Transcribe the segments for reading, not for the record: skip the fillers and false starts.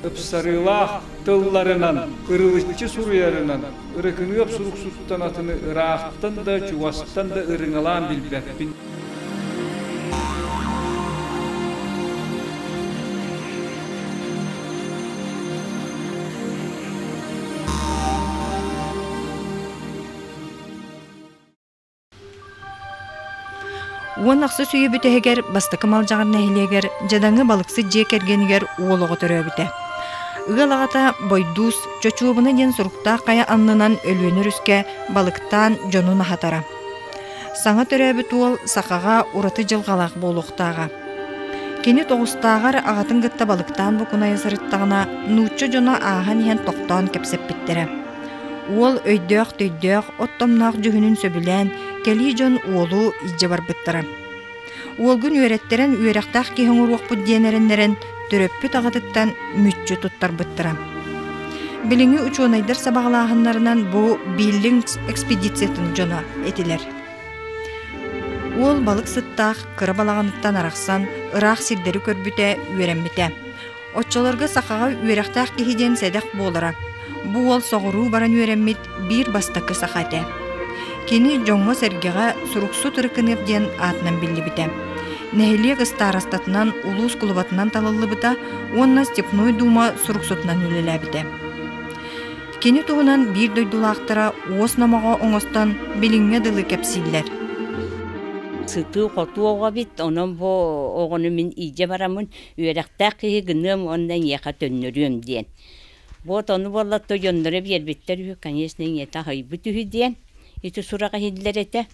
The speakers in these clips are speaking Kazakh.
ıpsarılaq tıllarından, ırılıççı suruyarından, ırıkınıp suruksuttan atını ıraqtan da, çuvastan da ırınalan bilbeppin. Уон ақсы сүйе бүтегер бастықы малжағыр нәхилегер жадаңы балықсы жек ергенігер уолығы төрі бүте. Үгілағата бойдус чочуыбыны ден сұрықта қая аннынан өлуенер үске балықтан жонун ахатара. Саңа төрі бүт уол сақаға ураты жылғалақ болуқтаға. Кені тоғыстағар ағатын гытта балықтан бұқынайы сырыттағына нұтчы жона ағын ен тоқтан кепсеп біттірі. Уол өйдөк-төйдөк оттомнақ жүхінін сөбілен кәлі жон уолу ижі бар бұттыра. Уолгүн үйреттерін үйрақтақ кейін ұруқ бұдденерінлерін түрөппі тағытыттан мүтчі тұттар бұттыра. Біліңі учуонайдар сабағылағынларынан бұл бейлің экспедициятын жона етілер. Уол балық сыттақ кыры балағыныттан арақсан ұрақ сирдері көрбіте үйренбіте. Отчаларға сақаға үйрақтақ кейден сәдәқ болыра. Бұл ол соғыру баран үйренмет бір бастақы сақаты. Кені жоңғы сәргеға сұрықсу тұрықынып ден атынан білі біті. Нәхіле қыстарастатынан улус құлыбатынан талылы біті, онна степной дума сұрықсутынан үлілі біті. Кені туғынан бір дойдулақтыра оғыз намаға оңыстан біліңе дылы кәпсілдер. Сыты қоту оға бит, онын бұл оғыны мен иже барамын, үйрақтақ кейі гыным ондан еқа төннөрім ден. Вот оны боллатты жонлары бербеттер, конечно, ета хайбы түхі ден. Ити сураға хидлер ете.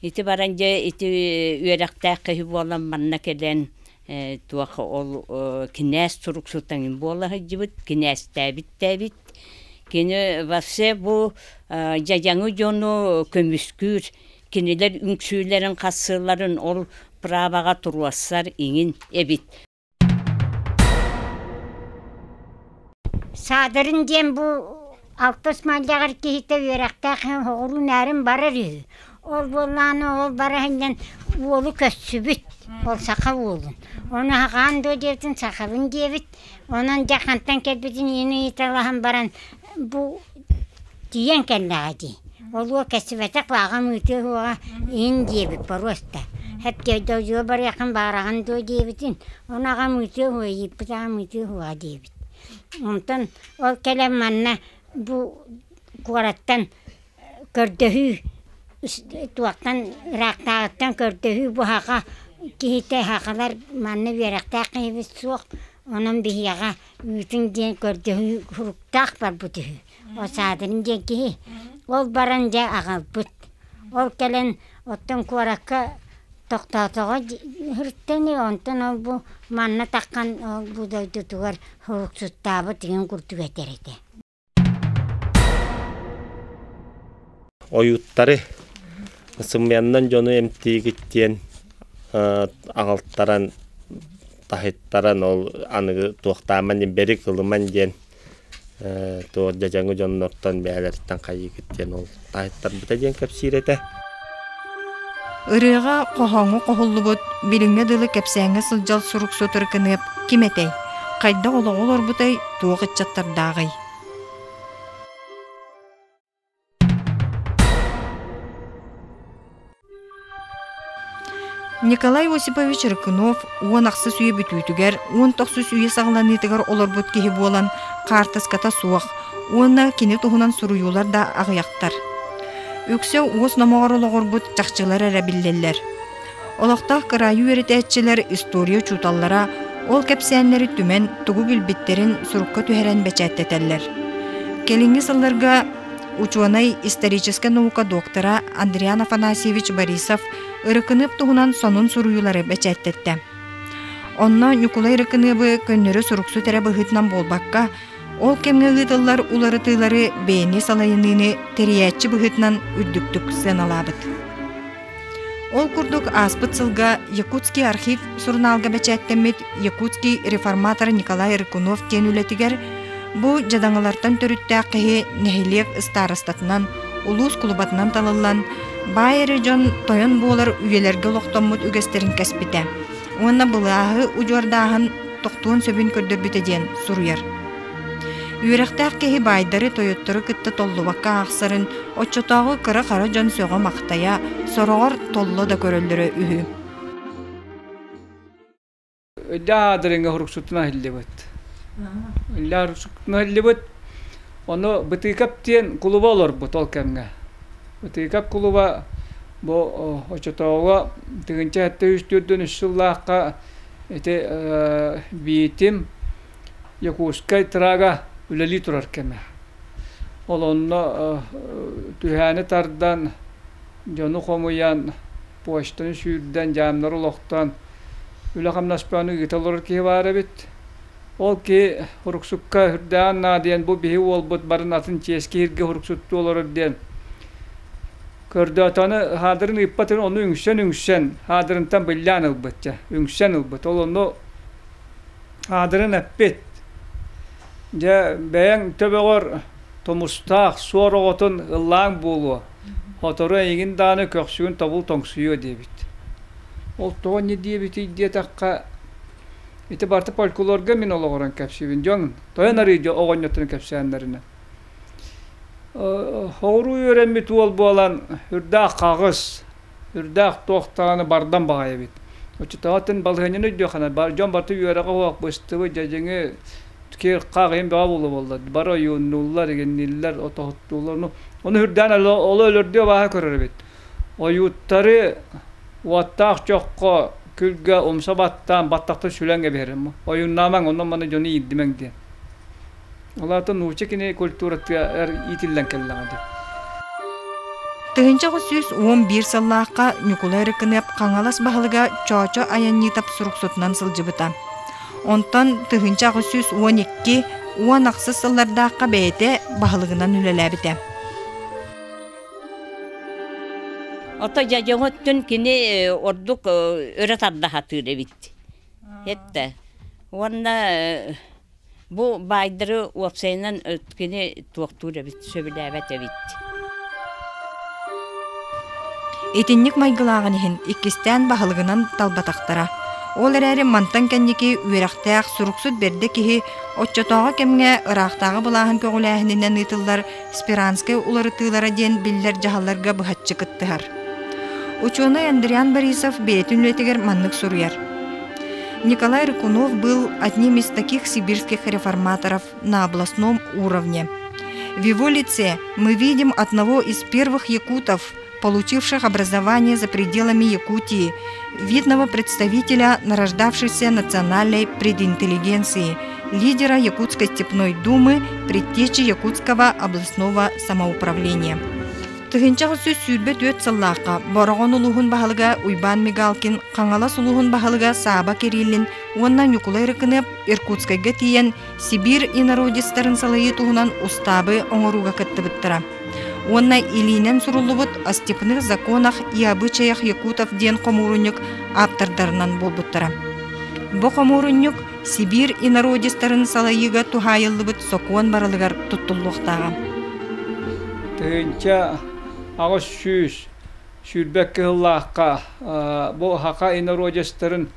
Ити баранжа, ити үйрақтақ кейі болан манна келен туақы ол кінәс тұрықсутаңын бола хайжыбыт, кінәс тәбіт. Кені васе бұл жажаңы жону көміскүр, кенелер үңксүйлерін қасырларын ол праваға тұруассар еңін әбіт. Садырын ден бұл алтыс малдағыр кейті үйрақтақ оғыру нәрін барыр үй. Ол боланы ол барахындан олы көссі бүт, ол сақа олын. Оны аған до дебдің сақабын дебіт, онан жақантан келбетін ені еталағын баран бұл дейен кәліға дей. Ол ол кәсібәтақ бағам үті оға ең дебіт бар оста. Хәп дәуді өз бар яқын бараған до дебітін, оны ағам үті оға епіт ағам үті оға дебіт. Онтан ол кәлем манна бұл қуараттан көрдіхі, туақтан рақтағыттан көрдіхі бұл хақа кейті хақалар манны верақтақ кейбіс соқ, оның бейяға үйтін ден көрдіхі құруқтақ бар бұтіхі. Ол садырын ден кейі, ол баран жа ағал бұт. Ол кәлен оттан қуараққа тоқтатыға хүрттені, онтан ол бұл манна таққан бұл дойдытығар құруқсұттабы деген күртіг әтер еті. Oyuttары сымяннан жону эмтигиттен ағалттаран тахиттаран ол анығы туақтаман бері қылыман ден туор жажаңы жоннортан бәлерттен қайығыттен ол тахиттар бұта ден кәпсиреті. Үріға қоғаңы қоғылы бұд, біліңе дылы кәпсәңі сылжал сұруқ сотыр кініп, кеметей, қайда олы олар бұтай туық итчаттардағай. Николай Осипович Рыкунов, он ақсы сүйе бүтүйтігер, он тоқсы сүйе сағыланетігер олар бұд кейі болан қартыската суақ, онна кені тұғынан сұруюлар да ағияқтар. Өксе оғыз намағар олағыр бұд жақчылар әрі білделер. Олақтақ қырайы өретәтчілер история чуталлара, ол кәпсәнлері түмен тұғы білбеттерін сұруққа түхерен бәчәттетелер. Келінгі сылларға ученый историческая наука доктора Андриан Афанасьевич Борисов ырыкынып туғынан сонун суруюлары бәчәттетті. Онна Николай ырыкыныбы көннөрі сұруқсу тәрі бұғытнан болбаққа, ол кемге ғытылар улары тыйлары бейіне салайыныны тәріятчы бұғытнан үрдіктік сыналабыд. Ол күрдік аспыт сылға Якутский архив сурналға бәчәттемет Якутский реформатор Николай Рыкунов кен үлетігер, бұ жадаңылардан төрітті ақығы нәхилек старыстатынан, улус құлыбатынан талылан, байыры жон тойын болар үйелерге лоқтоммут үгестерін кәспіті. Онна бұлағы ұжордағын тоқтуын сөбін көрдөрбүтэ диэн суруяр. Үйрәхтәк кеһи байдары тойоттары кытта толлубакка ақсарын, отчотағы кыра-қара жон сөға мақтая, сорогор толло да көрөллөрө үһү. Иллядырыңа хуруксутуна хиллебет. Илляруксутуна хиллебет. Оны бытыкап тиен кулуба олар бут ол кемге. Бытыкап кулуба бу очотого тыгынча хатта 3-4 жыллакка эте битим Якушкай трага үлели турар кеме. Ол онно түһәне тардан жону хомуян почтаны шүрдән жамнар улоктан үле хамнаспаны гиталар ки бары бит. Ол ки хуруксукка хүрдән надиен бу бихи ол бут барын атын ческирге хуруксутту олар ден. Көрдәтаны хадырын иппатын оны үңшен хадырынтан биллян ылбытча. Үңшен ылбыт. Ол онно хадырын әппет. Ja bäň töbegor tomustaq sorogotun ıllan bolu. Hotoru egin dany köksügün tabul toңсуйu debit. Ol to ne debit diye takka ite barta polkolorga min ologoran kapsibin jon. Toyanary jo ogonyotun kapsanlarına. Howru örenmi tuol bolan hürdaq qagys, hürdaq toqtany bardan bagay bit. Oçutaatın balganyny joxana bar jon barta yöraga waq bıstyby jajeňi ki qağın bağlı oldu. Bara yunullar geniller otohuttularını onu hürden olu ölürdü baha körür bit. O yutları vattaq çoqqa külge umsabattan battaqta şülenge berim. O yunnaman ondan bana joni iddimen diye. Allah'tan uçekini kulturatya itillen kelladi. Тыгынча 11 сыллааққа Николай кынып қаңалас бағылыға чоочо аяннитап суруксутунан сылжыбыта. Онтан тыгынча 12 ақсыз сыллардаққа бәйте бағылығынан үлеләбіте. Ото жажоңоттун кини ордук өрөт ардаха тыыры бит. Хетте. Онна бу байдыры уапсайнан кини туактура бит, сөбүләбәте бит. Этинник майгылағын ехін иккістен бағылығынан талбатақтара. Ол әрәрі мантан кәннеки үйрақтақ суруксут берді кихи отчотоға кемге ырақтағы бұлағын көғіләхінінен ұйтылар спиранскай уларытылара ден биллер жағаларға бұхатчы кыттығар. Ученый Андриан Борисов беретін үлетігер маннық суруяр. Николай Рыкунов был одним из таких сибирских реформаторов на областном уровне. В его лице мы видим одного из первых якутов, получивших образование за пределами Якутии, видного представителя нарождавшейся национальной прединтеллигенции, лидера Якутской степной думы, предтечи Якутского областного самоуправления. Тыгынча сүйбет өт сыллаққа, Борогон улуғын бағылыға Уйбан Мигалкин, Қаңалас улуғын бағылыға Саба Кириллин, оннан Николай Рыкынып, Иркутскайға тиен Сибир инародистарын салайы туғынан устабы оңыруға кытты бұттыра. Онна илинен сурулубут о степных законах и обычаях якутов ден комурунюк аптардарынан болбуттара. Бо комурунюк Сибир инародистарын салайыға тухайыллыбыт сокуан баралыгар туттуллуқтаға. Тыгынча агыс шүрбәкке хыллаққа бу хақа инародистарын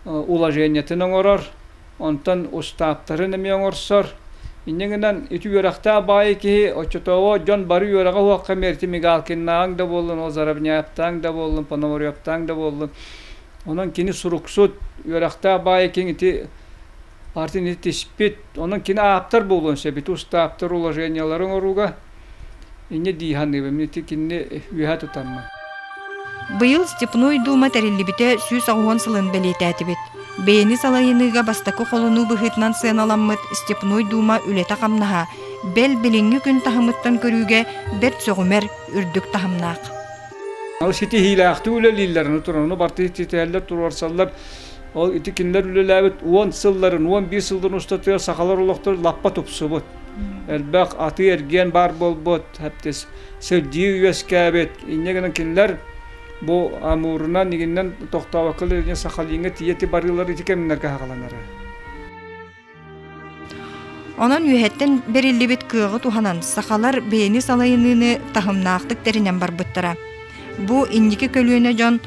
улажениятын оңорор, онтан устаптарын эми оңорсор. Иннегенен ити юракта бай ки очотово жон бары юрага хуакка мерти Мигалкиннаң да болдун, Озарабняптаң да болдун, Пономарьевтаң да болдун. Онун кини суруксут юракта бай ки ити партини тиспит, онун кини аптар болдун себит устаптар уложенияларын оруга. Инне диханыбы, мити кини үйә тутамма. Быйыл Степной дума тәреллибите сүйс ағуан сылын бәлейтәті бет. Бейни салайыныға бастақы қолыну бұхытнан сыналаммыт Степной дума үлеті қамнаға, бәл біліңгі күн тахымыттан көріге бәрт соғымер үрдік тахымнақ. Ал сети хилақты үлелейлерін тұраны, барты тетелер тұрарсалар, ол итикінлер үлеләбіт 10 сылларын, 11 сылдың ұстатыға сақалар олықтыр лаппа тұпсы бұд. Әлбәқ аты ерген бар бол бұд, әптес сөлді үйескәбет, инегінің кінлер bu amurundan niginden toktavakıl edin sakalıyınga tiyeti barıları itikemlerge haqalanara. Onun üyetten berilli bit kığı tuhanan sakalar beyni salayınını tahımnaqtık terinen bar bıttıra. Bu indiki kölüğüne jon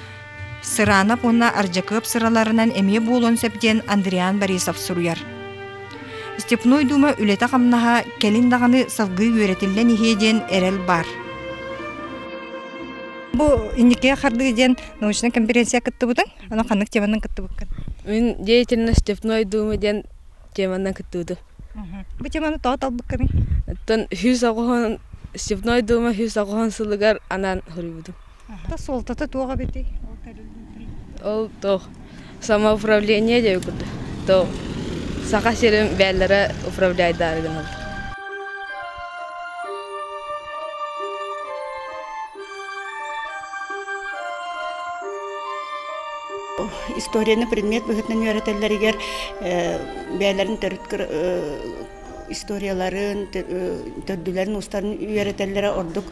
сыранап онна аржакып сыраларынан эмие болон септен Андриан Борисов суруяр. Степной дума үлете камнаха келин даганы салгы үйретилден ихеден эрел бар. Бу иннике харды ден научный конференция кытты бутын, аны канык теманын кытты буккан. Мен деятельность Степной думы ден теманын кытты. Бу теманы тоот албыкканы. Тон хүс агыхан Степной дума хүс агыхан сылыгар анан хурубуду. Та солтата туга бети. Ол то самоуправление деп курду. То сака серим бәлләре управляйдарын алды. Историяны предмет быгытнан үйрәтәләргә бәйләрен төрткөр историяларын төдүләрен устарын үйрәтәләре ордук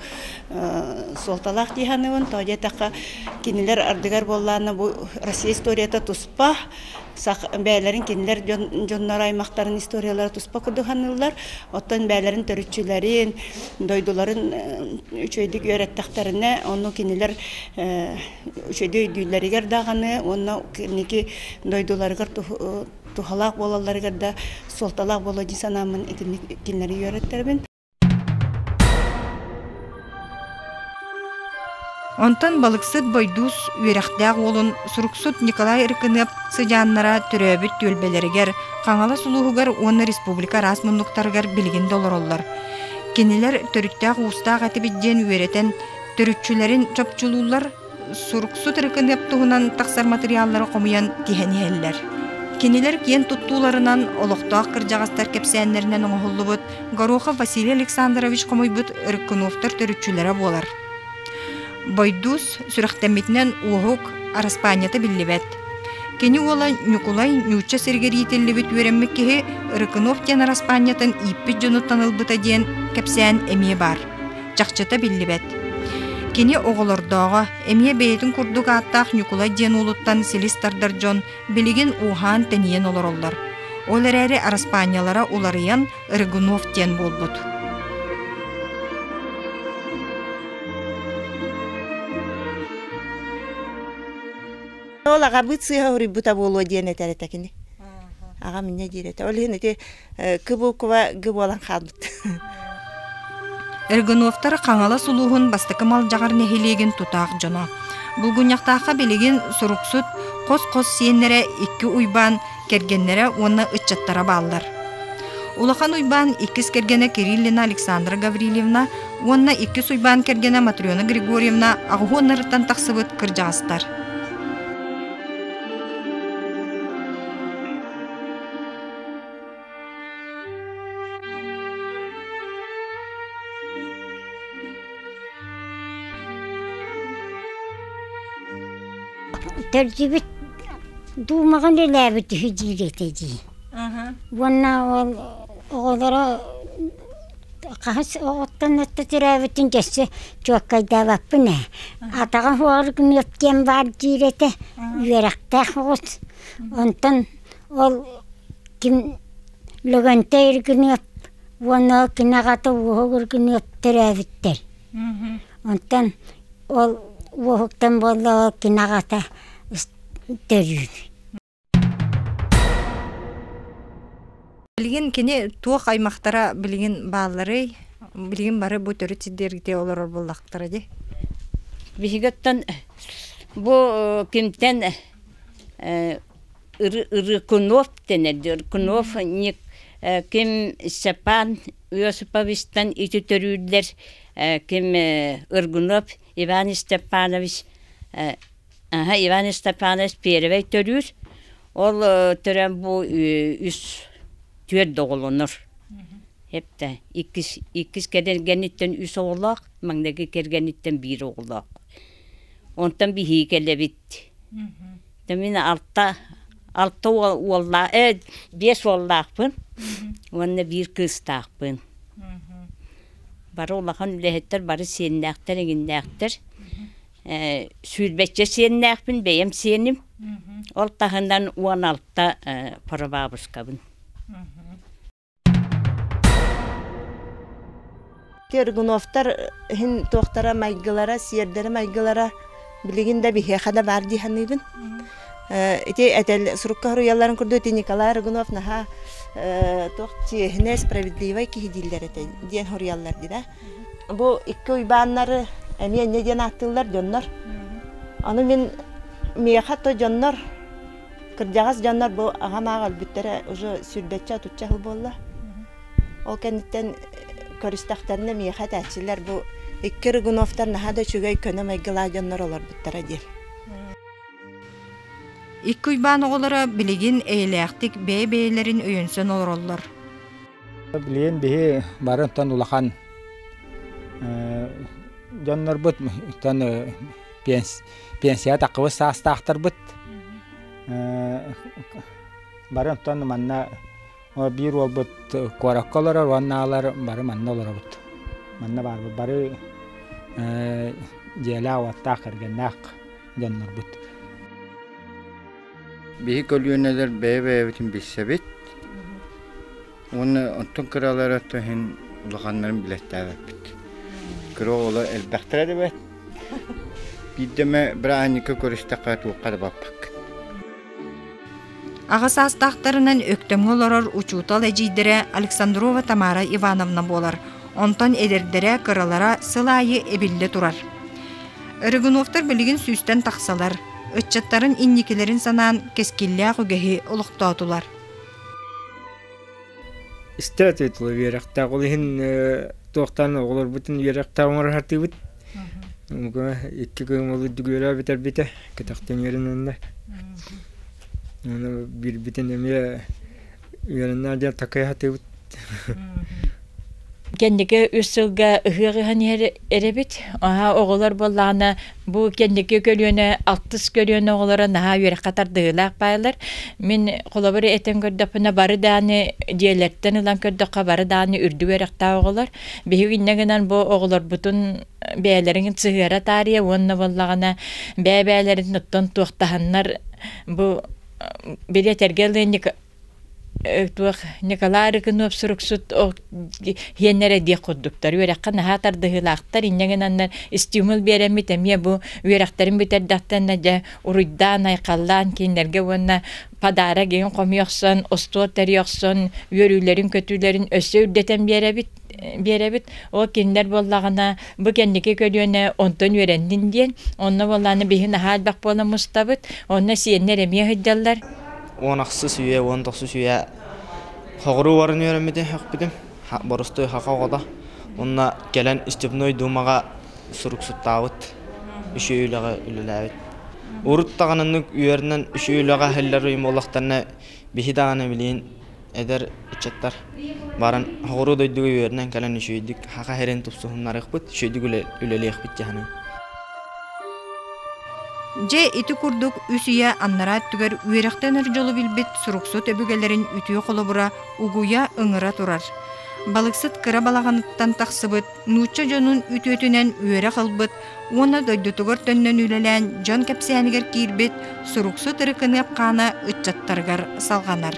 солталак диханыбын тоҗа такка кинилер ардыгар болланы бу Россия историяда туспа бәйләрен кинилер жоннар аймактарын историялары туспа кудуханылар оттан бәйләрен төрүчүләрен дойдуларын үчөйдүк үйрәттәктәренә оны кинилер үчөйдү өйдүләргә даганы оны ники дойдуларга тухалак болаларга да солталак боло дисанамын кинилер үйрәттербин. Онтан балыксыт бойдус үйрәхтәг олын суруксут Николай Иркынып сыжаннара төрөбүт төлбелеригер, қаңала сулуғығар оны республика расмунлуктаргар билген долороллар. Кенелер төрүттәг устаг атыбидден үйрәтен төрүтчүләрин чопчулулар суруксут Иркынып тугунан тақсар материаллары комуян тихенеллер. Кенелер кен туттууларынан олоқтоақ кыржағастар кепсәннәрінен оңғылыбыт Горохов Василий Александрович комуйбыт Иркыновтар төрүтчүләре болар. Бойдус сүрәхтәмитнән уһук Араспанията биллибет. Кени ола Николай Нюча сергерителлибит үрәммекке Иркынов тен Араспаниятын иппит жонуттанылбыта ден кепсән эмие бар. Чакчыта биллибет. Кени оголордоға эмие бейтин курдук аттақ Николай ден улуттан Селистардар жон билигин ухан тениен олороллар. Олар әрі Араспаниялара уларыян Иркынов тен болбут. Ол аға бұт сыйға өрі бұта болуы дейін әтәрі тәкінді. Аға мінне дейреті. Ол ең әте күбі күба күбі olan қалбыт. Иркыновтар қаңала сулуғын бастықы мал жағар нәхелеген тұтақ жона. Бұлғыняқтаққа белеген сұрықсыт қос-қос сиенлері екі уйбан кергенлері оны ұтчаттара балдар. Улахан уйбан иккіс кергені Кириллина Александра Гаврилевна, оны иккіс уйбан кергені Матриона Григорьевна ағығы онырыттан тақсыбыт кыржағыстар. Тәрҗибет думаган ләбит хиҗилетеди. Ванна ол оғлара қас оттан тәрәбитин кесе чөккәдә вапны. Атаган хуаргын яптен бар җирете юракта хот. Онтан ол ким лөгәнтәр генеп ванна кинагата угыр генеп тәрәбиттер. Онтан ол угыктан болла кинагата төрү. Билген кене туақ аймақтара билген балары, билген бары бу төрү тиддергите олар боллактары де. Бигеттен бу кимтен Иркынов тенедер. Иркынов ник ким Степан Иосиповичтан ити төрүлдер, ким Иркынов Иван Степанович Иван Степанович первый төрүр. Ол төрен бу үс түйер доғылыныр. Хепті, иккіс кергенеттен үс оғылақ, маңдегі кергенеттен бір оғылақ. Онтан бір хейкелі бітті. Мен алты оғылақ, бес оғылақпын, онына бір кыстақпын. Бары оғылақын үләхеттер, бары сеннәқтер, егіндәқтер. Сүлбәтче сеннәқпін, бәйім сенім. Ол тағындан 16 парабабышқабын. Иркыновтар хин тоқтара майгылара, сиердері майгылара Билигин да бихе хада бар диханыбын. Эти этел сурукка хуруяларын көрдө Николай Рогунов наха тохти хне справедливый кихидиллер эте ден хуруялар дида. Бу икки уйбаннары эми не ден аттылар жоннор. Аны мен мехато жоннор кыржагас жоннор бу агамагал бүттере уже сүрбетча тутча болла. Ол кенттен көрүстактарына мехат ачылар бу икки Рогуновтар нахада чүгөй көнөмөй гыла жоннор олар бүттера дер. Икки уйбан оголора билигин эйлэхтик бээ-бээлерин өйөнсөн олороллор. Билигин бихи барынтан улахан жоннор бут тан пенсия такыбы састактар бут. Барынтан манна бир ол бут кораккалар ванналар бары манна олора бут. Манна бары жела ватта кыргынак жоннор бут. Бихи көлүнелер бээ-бээбитин биссебит. Оны онтон кыралар аттахин улаханнарын билеттәбит. Кыроолы элбәхтәрә дебет. Бидеме брааника көрүстәкә туқкар баппак. Ага састактарынан өктөмгө олорор учутал эжидере Александрова Тамара Ивановна болар. Онтон эдердере кыралара сылайы эбилле турар. Рогуновтар билигин сүүстен таксалар. Өтчаттарын инникелерин санаан кескиллээх үгэхи олуқтаатулар. Истратетулы верақтаа олыхин тоқтан оғылар бұтын верақтаа оңар хартыбыт. Икки көң олы дүгөрі бітер біті кітақтен ерін онда. Оны бір бітін әме ерінна ден такай хартыбыт. Кендеке үсілге үхіғіған еребет. Оғылар болағына бұл кендеке көліөне, 60 көліөне оғылары наға үйрек қатар дығылақ байлар. Мен қолабыры әтен көрдіқпіна бары дағыны диелеттен ұлан көрдіққа бары дағыны үрді өректа оғылар. Бейгі иннегінен бұл оғылар бұтын бәйлерінің цығыра тария, онына болағына бәйлерін ұттан туақтағанлар бұл бәле тәргелден Николай Рогунов суруксут хеннере ди кудуктар үрәккән хатар дыгылактар иннегеннәр стимул беремит әмия бу үрәктәрен битер даттан да урыйдан айкаллан киндерге вона падара ген комыяксан остотер яксан үрүләрен көтүләрен өсөүдәтен беребит о киндер боллагына бу кендеке көлүнө онтон үрәндин ден онны болланы бихин халбак бола мустабыт онны сиеннер әмия хиддаллар Онақсы сүйе, онтақсы сүйе қоғыру барын өремеді хақпедім. Борысты хақа қода. Онына келен істепной думаға сұрықсыттауыт. Үші үйліға үліләуіт. Урыттағанының үйерінен үші үйліға хәллер үйім олақтарына бейі дағаны білейін әдер үтчеттар. Барын қоғыру дойдығы үйерінен келен үші үйдік. Хақа хәрен тұпсуғынлар еқпіт, үші үйдік үлілі еқпіт жағаны. Же ити курдук үсүйе аннарат түгер үйректен ыржолу билбит суруксут өбүгелерин ütüе колобура угуя ыңыра турар. Балыксыт кыра балаганыттан тақсыбыт, нучча жонун ütüөтүнен үйрэ кылбыт, уона дойдутугор төннөн үлелен жон кепсәнигер кирбит, суруксут ырыкынып кана ытчаттаргар салганар.